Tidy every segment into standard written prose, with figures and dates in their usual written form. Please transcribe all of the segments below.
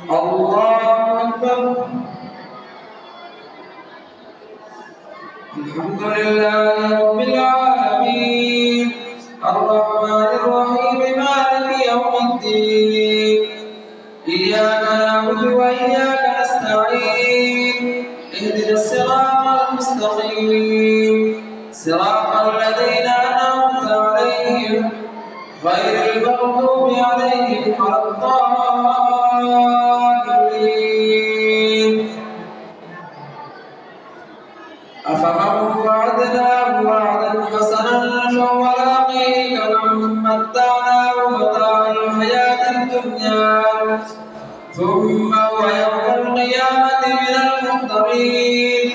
الله أكبر. الحمد لله رب العالمين الرحمن الرحيم مالك يوم الدين إياك نعبد وإياك نستعين اهدنا الصراط المستقيم صراط الذين أنعمت عليهم غير المغضوب عليهم ولا الضالين. أفمن وعدناه وعدا حسنا فهو لاقيه كمن متعناه متاع الحياة الدنيا ثم هو يوم القيامة من المحضرين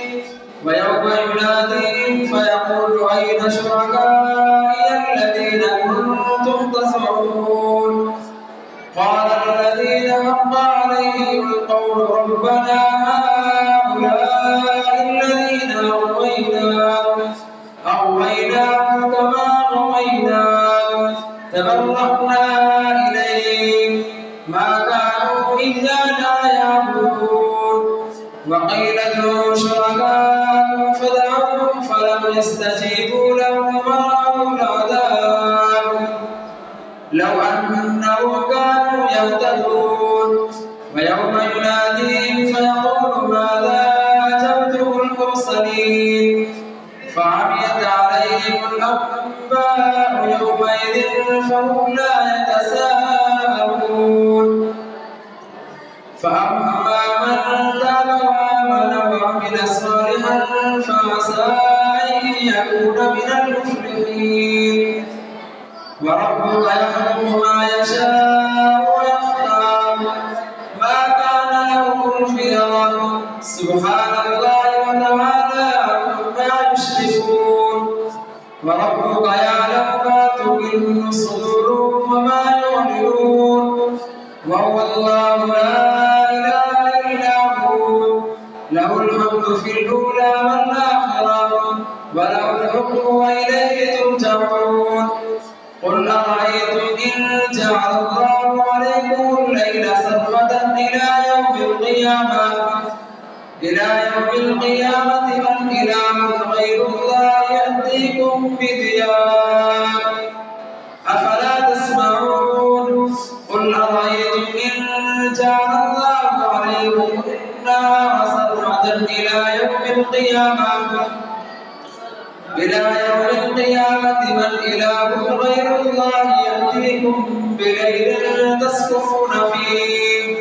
ويوم يناديهم فيقول أين شركائي الذين كنتم تزعمون قال الذين حق عليهم القول ربنا هؤلاء الذين أغويناهم كما غوينا تبرأنا إليهم ما كانوا إيانا يعبدون وقيل ادعوا شركاءكم فدعوهم فلم يستجيبوا لهم ورأوا العذاب لو أنهم كانوا يهتدون ويوم يناديهم فيقول ماذا أجبتم المرسلين فعميت عليهم الأنباء يومئذ فهم لا يتساءلون فأما من تاب وآمن وعمل صالحا فعسى أن يكون من المفلحين وربك يخلق ما يشاء ويختار ما كان لهم الخيار سبحان الله وتعالى عما يشركون وربك يعلم ما تكن صدورهم وما يعلنون وهو الله لا إله إلا هو له الحمد في الأولى والآخرة وله الحكم وإليه ترجعون قل أرأيتم إن جعل الله عليكم الليل سرمدا إلى يوم القيامة من إله غير الله يأتيكم بضياء أفلا تسمعون قل أرأيتم إن جعل الله عليكم النهار سرمدا إلى يوم القيامة من إله غير الله يأتيكم بليل تسكنون فيه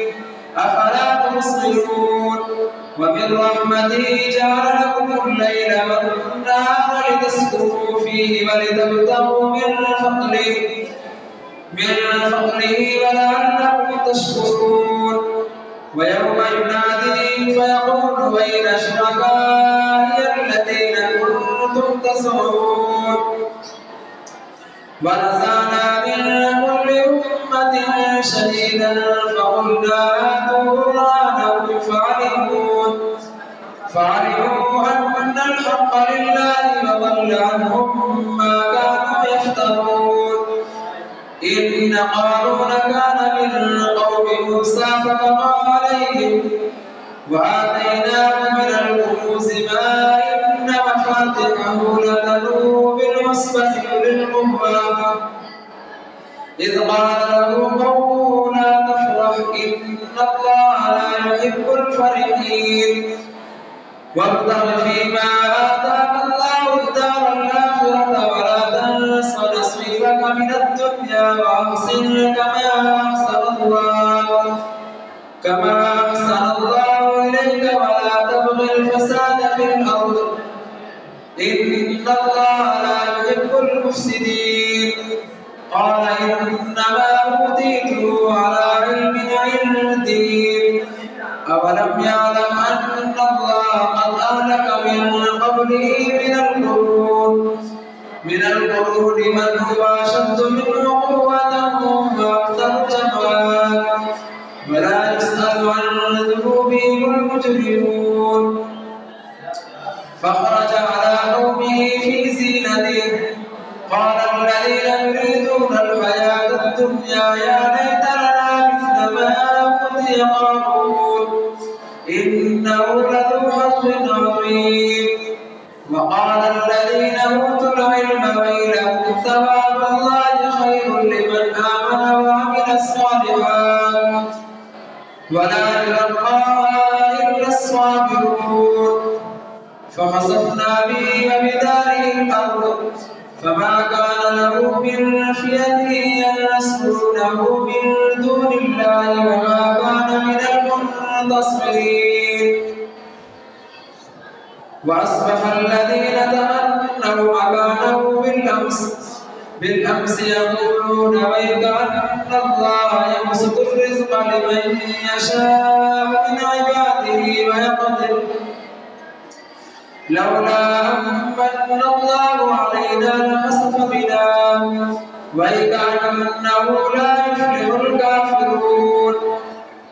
أفلا تبصرون ومن رحمته جعل لكم الليل والنهار لتسكنوا فيه ولتبتغوا من فضله ولعلكم تشكرون ويوم يناديهم فيقول أين شركائي الذين كنتم تزعمون ونزعنا من كل أمة شهيدا فقلنا هاتوا برهانكم فعلموا أن الحق لله وضل عنهم ما كانوا يفترون إن قارون كان من قوم موسى فبغى عليهم وآتيناه من الكنوز ما إن مفاتحه لتنوء بالعصبة أولي القوة إذ قال له قومه لا تفرح إن الله لا يحب الفرحين وابتغ فيما آتاك الله الدار الآخرة ولا تنس نصيبك من الدنيا وأحسن كما أحسن الله إليك ولا تبغ الفساد في الأرض إن الله لا يحب المفسدين قال إنما أوتيته على علم عندي أولم يعلم أن الله قد أهلك من قبله من القرون من هو أشد منه قوة وأكثر جمعا ولا يسأل عن ذنوبهم المجرمون فخرج على قومه في زينته قال الذين يريدون الحياة الدنيا يا ليت لنا مثل ما أوتي قارون إنه لذو حظ عظيم. وقال الذين أوتوا العلم ويلكم ثواب الله خير لمن آمن وعمل الصالحات ولا يلقاها إلا الصابرون. فخسفنا به وبداره الأرض فما كان له من فئة ينصرونه من دون الله وما كان من المنتصرين. وأصبح الذين تمنوا مكانه بالأمس يقولون ويك أن الله يبسط الرزق لمن يشاء من عباده ويقدر لولا أمن الله علينا لخسف بنا ويك أنه لا يفلح الكافرون.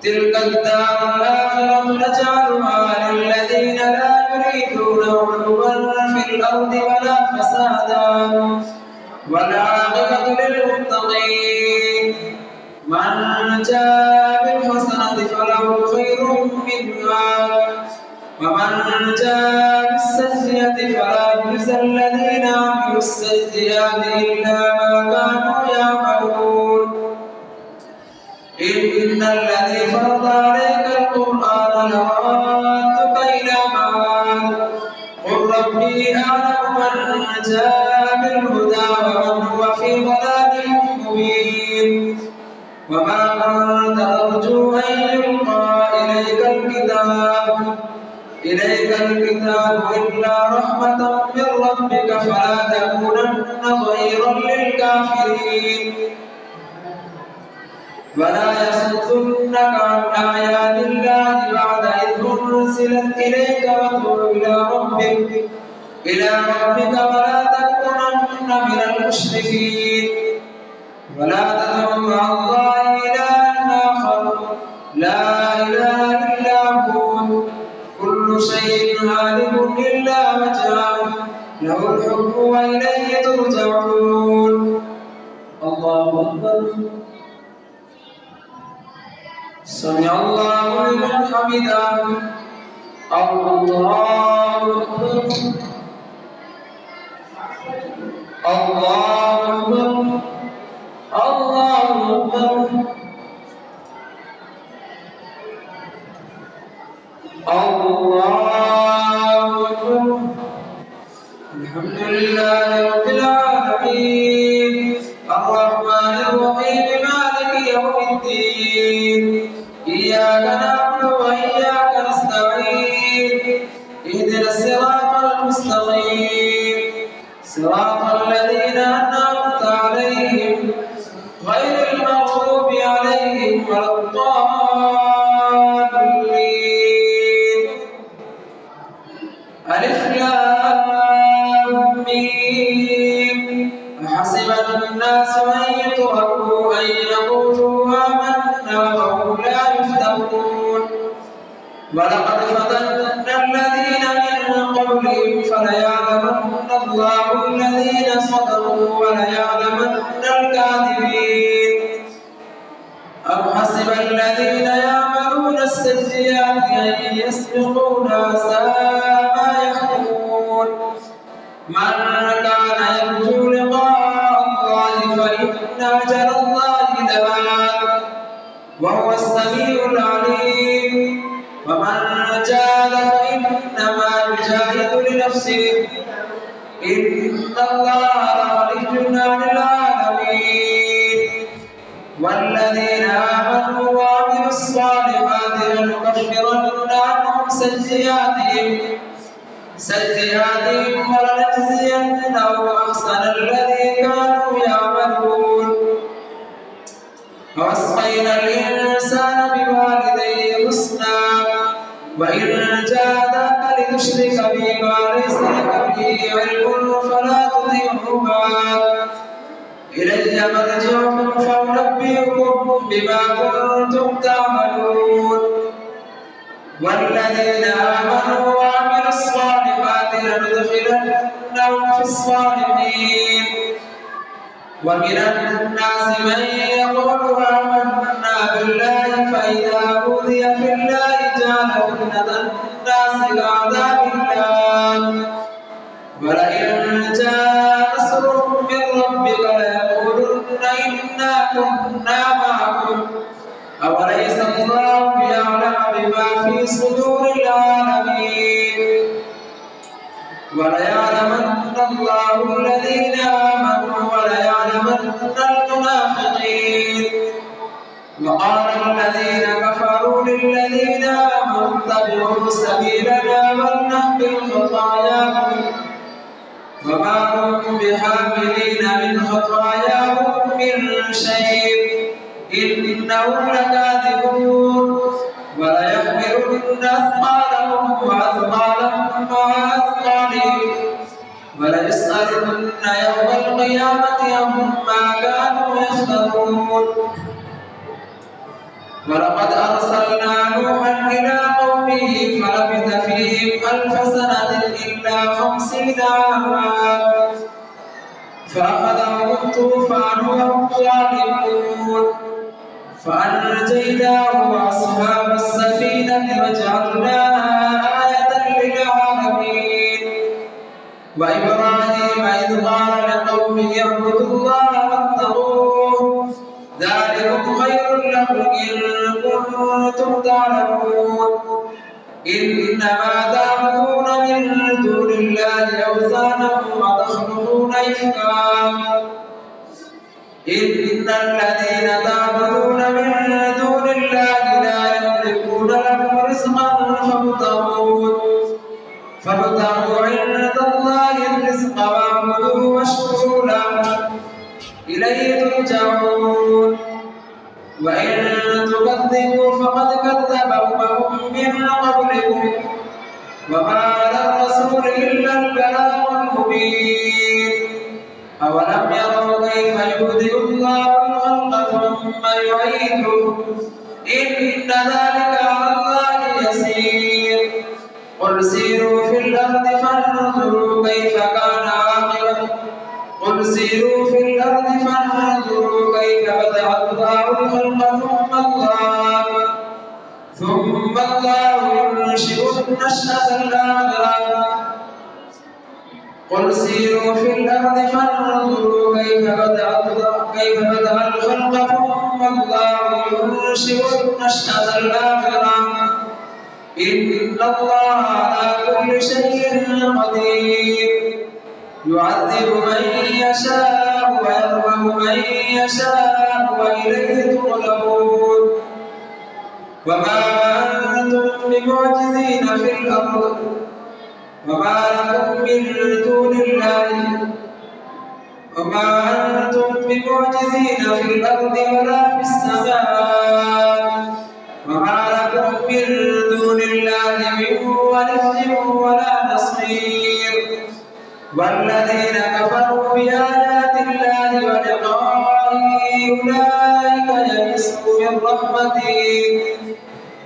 تلك الدار الآخرة نجعلها للذين لا يريدون علوا في الأرض ولا فسادا والعاقبة للمتقين. من جاء بالحسنة فله خير منها ومن جاء بالسيئة فلا يجزى الذين عملوا السيئات إلا ما كانوا يعملون. إن الذي فرض عليك القرآن لرادك إلى معاد قل ربي أعلم من جاء بالهدى ومن هو في ضلال مبين. وما كنت ترجو أن يلقى إليك الكتاب إلا رحمة من ربك فلا تكونن ظهيرا للكافرين. ولا يصدنك عن آيات الله بعد إذ أنزلت إليك وادع إلى ربك ولا تكونن من المشركين. ولا تدع مع الله إلها آخر لا إله إلا هو كل شيء هالك إلا وجهه له الحكم وإليه ترجعون. الله أكبر. سمع الله لمن حمده. الله أكبر. الله أكبر. الله أكبر. الله أكبر. الحمد لله رب العالمين الرحمن الرحيم مالك يوم الدين إياك نعبد وإياك نستعين اهدنا الصراط المستقيم صراط الذين أنعمت عليهم غير المغضوب عليهم ولا الضالين. ألف لام ميم. أحسب الناس أن يتركوا أن يقولوا آمنا وهم لا يفتنون. ولقد فتنا الذين من قبلهم فليعلمن الله الذين صدقوا وليعلمن الكاذبين. أم حسب الذين يعملون السيئات أن يسبقونا ساء ما يحكمون. من كان يرجو لقاء الله فإن أجل الله لآت وهو السميع العليم. ومن جاهد فإنما يجاهد لنفسه إن الله لغني عن العالمين. والذين آمنوا وعملوا الصالحات لنكفرن عنهم سيئاتهم ولنجزينهم أحسن الذي كانوا يعملون. ووصينا الإنسان بوالديه حسنا وإن جاهداك لتشرك بي ما ليس لك به علم فلا تطعهما إلي مرجعكم فأنبئكم بما كنتم تعملون. والذين آمنوا وعملوا الصالحات لندخلنهم في الصالحين. ومن الناس من يقول آمنا بالله فإذا أوذي في الله جعل بما في صدور العالمين وليعلمن الله الذين آمنوا وليعلمن المنافقين وقال الذين كفروا للذين آمنوا اتبعوا سبيلنا ولنحمل خطاياكم وما هم بحاملين من خطاياهم من شيء إنهم لكاذبون وليحملن أثقالهم وأثقالا مع أثقالهم وليسألن يوم القيامة عما كانوا يفترون ولقد أرسلنا نوحا إلى قومه فلبث فيهم 1000 سنة إلا 50 عاما فأخذهم الطوفان وهم ظالمون فأنجيناه وأصحاب السفينة وجعلناها آية للعالمين وإبراهيم إذ قال لقومه اعبدوا الله واتقوه ذلكم خير لكم إن كنتم تعلمون إنما تعبدون من دون الله أوثانا وتخلقون إفكا إن الذين تعبدون من دون الله لا يملكون لكم رزقا فابتغوا عند الله الرزق واعبدوه واشكروا له إليه ترجعون وإن تكذبوا فقد كذب أمم من قبلكم وما على الرسول إلا البلاغ المبين أولم يروا كيف يبدئ الله الخلق ثم يعيده إن ذلك على الله يسير قل سيروا في الأرض فانظروا كيف كان عاقبة قل سيروا في الأرض فانظروا كيف بدأ الله الخلق ثم الله ينشئ النشأة الآخرة قل سيروا في الأرض فانظروا كيف بدأ الخلق ثم الله ينشئ النشأة الآخرة إن الله على كل شيء قدير يعذب من يشاء ويرحم من يشاء وإليه تقلبون وما أنتم بمعجزين في الأرض وما لكم من دون الله وما أنتم بمعجزين في الأرض ولا في السماء وما لكم من دون الله من ولي ولا نصير والذين كفروا بآيات الله ولقائه أولئك يئسوا من رحمته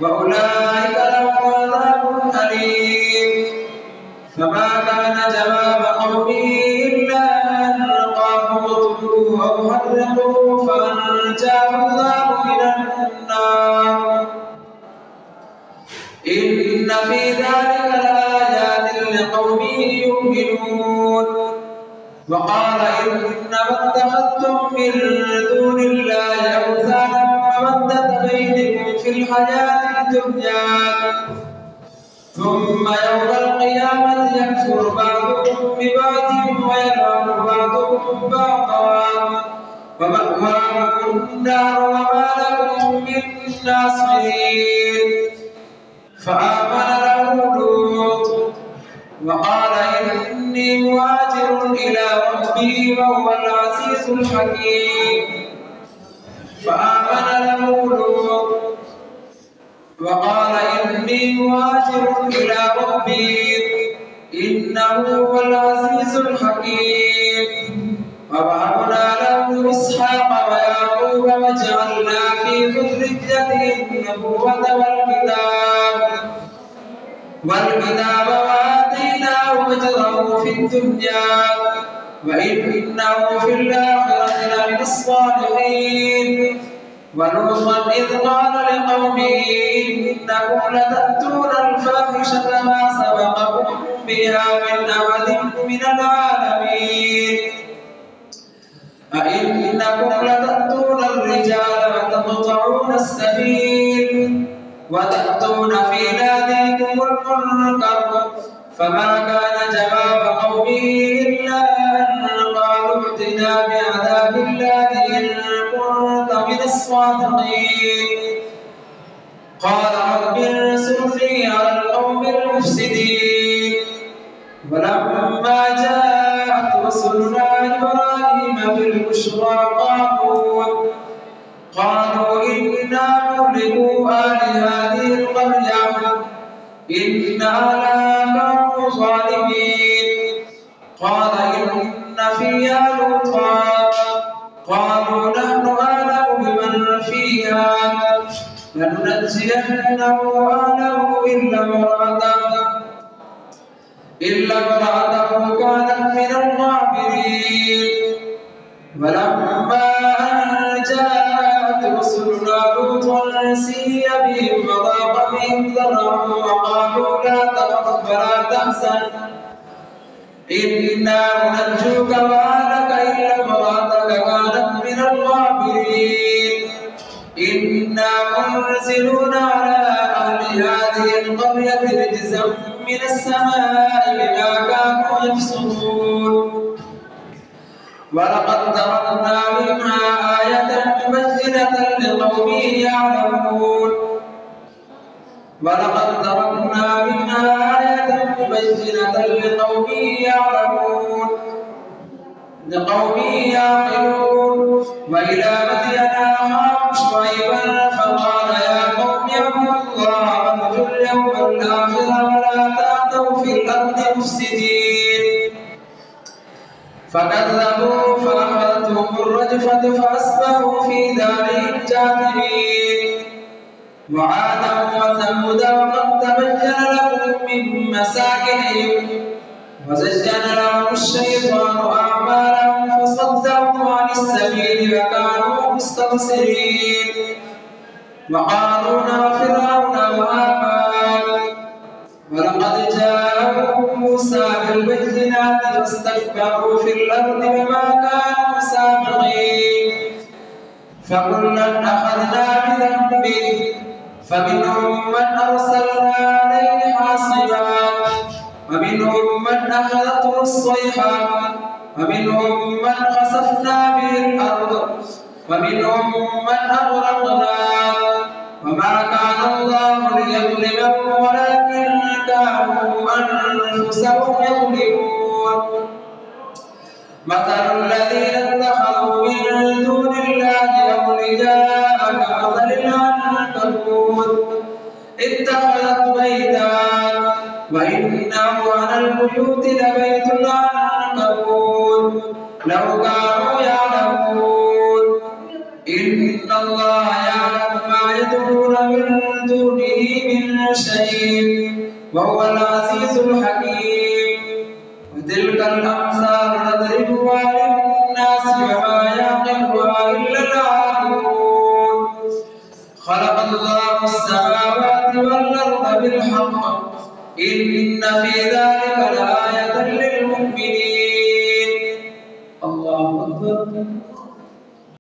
وأولئك لهم عذاب أليم فما كان جواب قومه إلا أن قالوا اقتلوه أو حرقوه فأنجاه الله من النار إن في ذلك لآيات لقوم يؤمنون وقال إنما اتخذتم من دون الله أوثانا مودة بينكم في الحياة الدنيا ثم يوم القيامة يكفر بعضكم ببعض ويلعن بعضكم بعضا ومأواكم النار وما لكم من ناصرين فآمن له لوط وقال إني مهاجر إلى ربي وهو العزيز الحكيم فآمن له لوط وقال إني مهاجر إلى ربي إنه هو العزيز الحكيم ووهبنا له إسحاق ويعقوب وجعلنا في ذريته النبوة والكتاب وآتيناه أجره في الدنيا وإنه في الآخرة لمن الصالحين ولوطا إذ قال لقومه إنكم لتأتون الفاحشة ما سبقكم بها من أحد من العالمين أئنكم لتأتون الرجال وتقطعون السبيل وتأتون في ناديكم المنكر فما كان جواب قومه إلا أن قالوا ائتنا بعذاب الله إن كنت من الصادقين قال رب انصرني على القوم المفسدين ولما جاءت رسلنا إبراهيم بالبشرى قالوا إنا مهلكو أهل هذه القرية إن أهلها كانوا ظالمين قال إن فيها لوطا قالوا نحن أعلم بمن فيها لننجينه وأهله إلا امرأته كانت من الغابرين ولما أن جاءت رسلنا لوطا سيء بهم وضاق بهم ذرعا وقالوا لا تخف ولا تحزن إنا منجوك وأهلك إلا امرأتك كانت من الغابرين إنا منزلون على أهل هذه القرية رجزا من السماء بما كانوا يفسقون ولقد تركنا منها آية مبينة لقوم يعلمون ولقد تركنا منها آية مبينة لقوم يعقلون وإلى مدين أخاهم شعيبا فقال يا قوم اعبدوا الله وارجوا اليوم الآخر ولا تعثوا في الأرض مفسدين فكذبوا فأخذتهم الرجفة فأصبحوا في دارهم جاثمين وعادا وثمود وقد تبين لكم من مساكنهم وزين لهم الشيطان أعمالهم فصدهم عن السبيل وكانوا مستبصرين وقارون وفرعون وهامان ولقد جاءهم موسى بالبينات فاستكبروا في الأرض وما كانوا سابقين فكلا أخذنا بذنبه فمنهم من أرسلنا عليه حاصبا ومنهم من أخذته الصيحة ومنهم من خسفنا به الأرض ومنهم من أغرقنا وما كان الله ليظلمهم ولكن كانوا أنفسهم يظلمون مثل الذين اتخذوا من دون الله أولياء كمثل العنكبوت اتخذت بيتا وإن أوهن البيوت لبيت العنكبوت لو كانوا يعلمون إن الله يعلم ما يدعون من دونه من شيء وهو العزيز الحكيم وتلك الأمثال نضربها للناس وما يعقلها إلا العالمون خلق الله السماوات والأرض بالحق إن في ذلك لآية